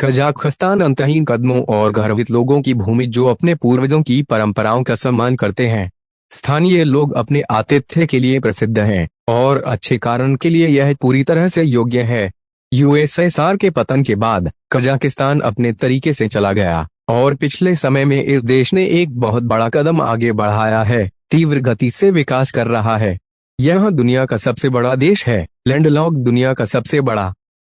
Kazakhstan अंतहीन कदमों और गर्वित लोगों की भूमि जो अपने पूर्वजों की परंपराओं का सम्मान करते हैं। स्थानीय लोग अपने आतिथ्य के लिए प्रसिद्ध हैं और अच्छे कारण के लिए यह पूरी तरह से योग्य है। यूएसएसआर के पतन के बाद कजाकिस्तान अपने तरीके से चला गया और पिछले समय में इस देश ने एक बहुत बड़ा कदम आगे बढ़ाया है, तीव्र गति से विकास कर रहा है। यह दुनिया का सबसे बड़ा देश है, लैंडलॉक्ड दुनिया का सबसे बड़ा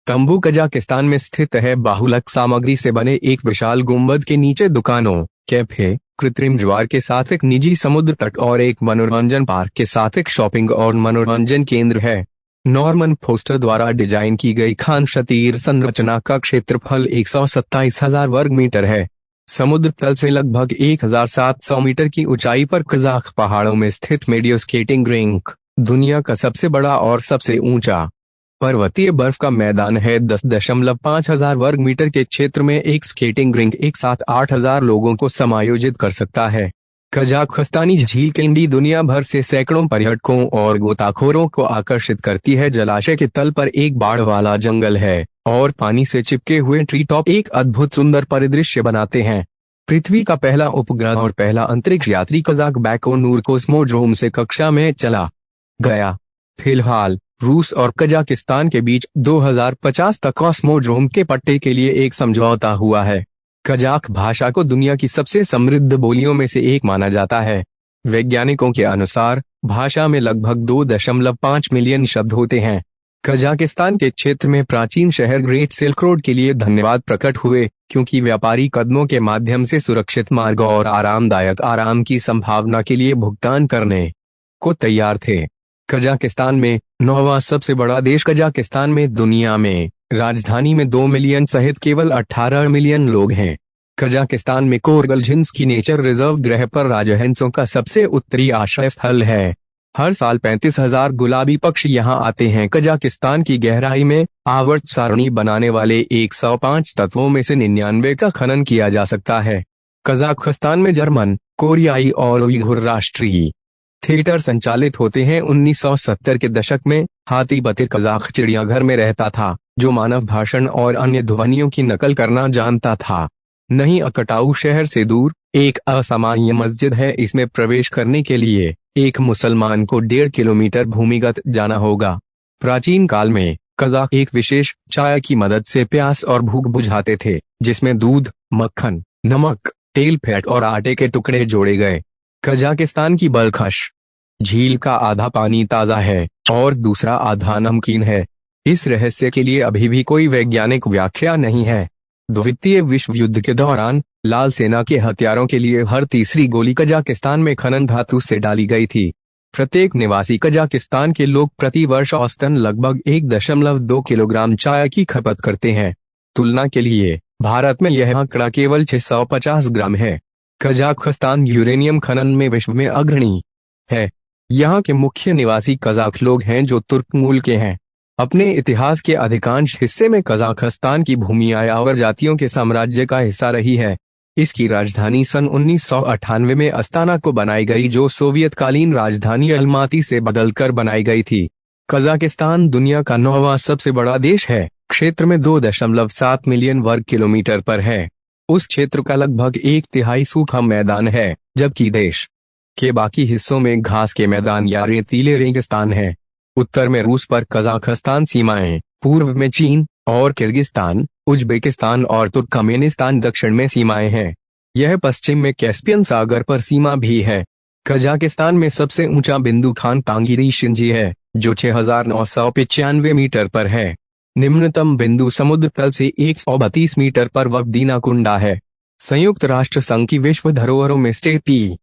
तंबू कजाकिस्तान में स्थित है। बाहुलक सामग्री से बने एक विशाल गुंबद के नीचे दुकानों, कैफे, कृत्रिम ज्वार के साथ एक निजी समुद्र तट और एक मनोरंजन पार्क के साथ एक शॉपिंग और मनोरंजन केंद्र है। नॉर्मन फोस्टर द्वारा डिजाइन की गई खान शतीर संरचना का क्षेत्रफल 127,000 वर्ग मीटर है। समुद्र तल से लगभग 1,700 मीटर की ऊंचाई पर कजाक पहाड़ों में स्थित मेडियो स्केटिंग रिंक दुनिया का सबसे बड़ा और सबसे ऊंचा पर्वतीय बर्फ का मैदान है। 10.5 हजार वर्ग मीटर के क्षेत्र में एक स्केटिंग रिंक एक साथ 8,000 लोगों को समायोजित कर सकता है। कजाकिस्तानी झील कैंडी दुनिया भर से सैकड़ों पर्यटकों और गोताखोरों को आकर्षित करती है। जलाशय के तल पर एक बाढ़ वाला जंगल है और पानी से चिपके हुए ट्री टॉप एक अद्भुत सुंदर परिदृश्य बनाते हैं। पृथ्वी का पहला उपग्रह और पहला अंतरिक्ष यात्री कजाक बैकोनूर कोस्मोड्रोम से कक्षा में चला गया। फिलहाल रूस और कजाकिस्तान के बीच 2050 तक कॉस्मोड्रोम के पट्टे के लिए एक समझौता हुआ है। कजाक भाषा को दुनिया की सबसे समृद्ध बोलियों में से एक माना जाता है। वैज्ञानिकों के अनुसार भाषा में लगभग 2.5 मिलियन शब्द होते हैं। कजाकिस्तान के क्षेत्र में प्राचीन शहर ग्रेट सिल्क रोड के लिए धन्यवाद प्रकट हुए, क्योंकि व्यापारी कदमों के माध्यम से सुरक्षित मार्ग और आरामदायक आराम की संभावना के लिए भुगतान करने को तैयार थे। कजाकिस्तान में 9वां सबसे बड़ा देश कजाकिस्तान में दुनिया में राजधानी में 2 मिलियन सहित केवल 18 मिलियन लोग हैं। कजाकिस्तान में कोरगलझिंस्की नेचर रिजर्व ग्रह पर राजहंसों का सबसे उत्तरी आश्रय स्थल है। हर साल 35,000 गुलाबी पक्षी यहाँ आते हैं। कजाकिस्तान की गहराई में आवर्त सारणी बनाने वाले 105 तत्वों में से 99 का खनन किया जा सकता है। कजाकिस्तान में जर्मन, कोरियाई और उइघुर राष्ट्रीय थिएटर संचालित होते हैं। 1970 के दशक में हाथी बतिर कजाक चिड़ियाघर में रहता था, जो मानव भाषण और अन्य ध्वनियों की नकल करना जानता था। नहीं अकटाऊ शहर से दूर एक असामान्य मस्जिद है। इसमें प्रवेश करने के लिए एक मुसलमान को 1.5 किलोमीटर भूमिगत जाना होगा। प्राचीन काल में कजाक एक विशेष चाय की मदद से प्यास और भूख बुझाते थे, जिसमें दूध, मक्खन, नमक, तेल, फैट और आटे के टुकड़े जोड़े गए। कजाकिस्तान की बलखश झील का आधा पानी ताजा है और दूसरा आधा नमकीन है। इस रहस्य के लिए अभी भी कोई वैज्ञानिक व्याख्या नहीं है। द्वितीय विश्व युद्ध के दौरान लाल सेना के हथियारों के लिए हर तीसरी गोली कजाकिस्तान में खनन धातु से डाली गई थी। प्रत्येक निवासी कजाकिस्तान के लोग प्रति वर्ष औसतन लगभग 1.2 किलोग्राम चाय की खपत करते हैं। तुलना के लिए भारत में यह आंकड़ा केवल 650 ग्राम है। कजाकिस्तान यूरेनियम खनन में विश्व में अग्रणी है। यहाँ के मुख्य निवासी कजाक लोग हैं जो तुर्क मूल के हैं। अपने इतिहास के अधिकांश हिस्से में कजाकिस्तान की भूमि यायावर जातियों के साम्राज्य का हिस्सा रही है। इसकी राजधानी सन 1998 में अस्ताना को बनाई गई, जो सोवियत कालीन राजधानी अलमाती से बदलकर बनाई गई थी। कजाकिस्तान दुनिया का 9वां सबसे बड़ा देश है। क्षेत्र में 2.7 मिलियन वर्ग किलोमीटर पर है। उस क्षेत्र का लगभग 1/3 सूखा मैदान है, जबकि देश के बाकी हिस्सों में घास के मैदान या रेतीले रेगिस्तान है। उत्तर में रूस पर कजाकिस्तान सीमाएं, पूर्व में चीन और किर्गिस्तान, उज्बेकिस्तान और तुर्कमेनिस्तान दक्षिण में सीमाएं हैं। यह पश्चिम में कैस्पियन सागर पर सीमा भी है। कजाकिस्तान में सबसे ऊंचा बिंदु खान तांगिरी शिंजी है, जो 6,995 मीटर पर है। निम्नतम बिंदु समुद्र तल से 132 मीटर पर वक्दीना कुंडा है। संयुक्त राष्ट्र संघ की विश्व धरोहरों में स्टेपी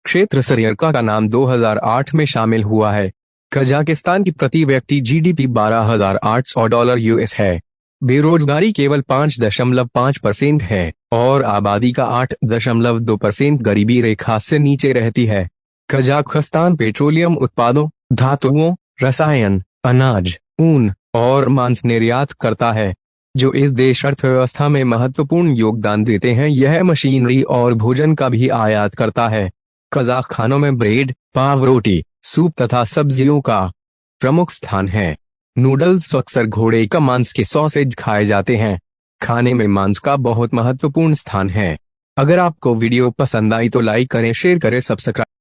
क्षेत्र सरियरका का नाम 2008 में शामिल हुआ है। कजाकिस्तान की प्रति व्यक्ति जीडीपी $12,800 यूएस है। बेरोजगारी केवल 5.5% है और आबादी का 8.2% गरीबी रेखा से नीचे रहती है। कजाकिस्तान पेट्रोलियम उत्पादों, धातुओं, रसायन, अनाज, ऊन और मांस निर्यात करता है, जो इस देश अर्थव्यवस्था में महत्वपूर्ण योगदान देते हैं। यह मशीनरी और भोजन का भी आयात करता है। कजाक खानों में ब्रेड, पाव रोटी, सूप तथा सब्जियों का प्रमुख स्थान है। नूडल्स अक्सर घोड़े का मांस के सॉसेज खाए जाते हैं। खाने में मांस का बहुत महत्वपूर्ण स्थान है। अगर आपको वीडियो पसंद आई तो लाइक करें, शेयर करें, सब्सक्राइब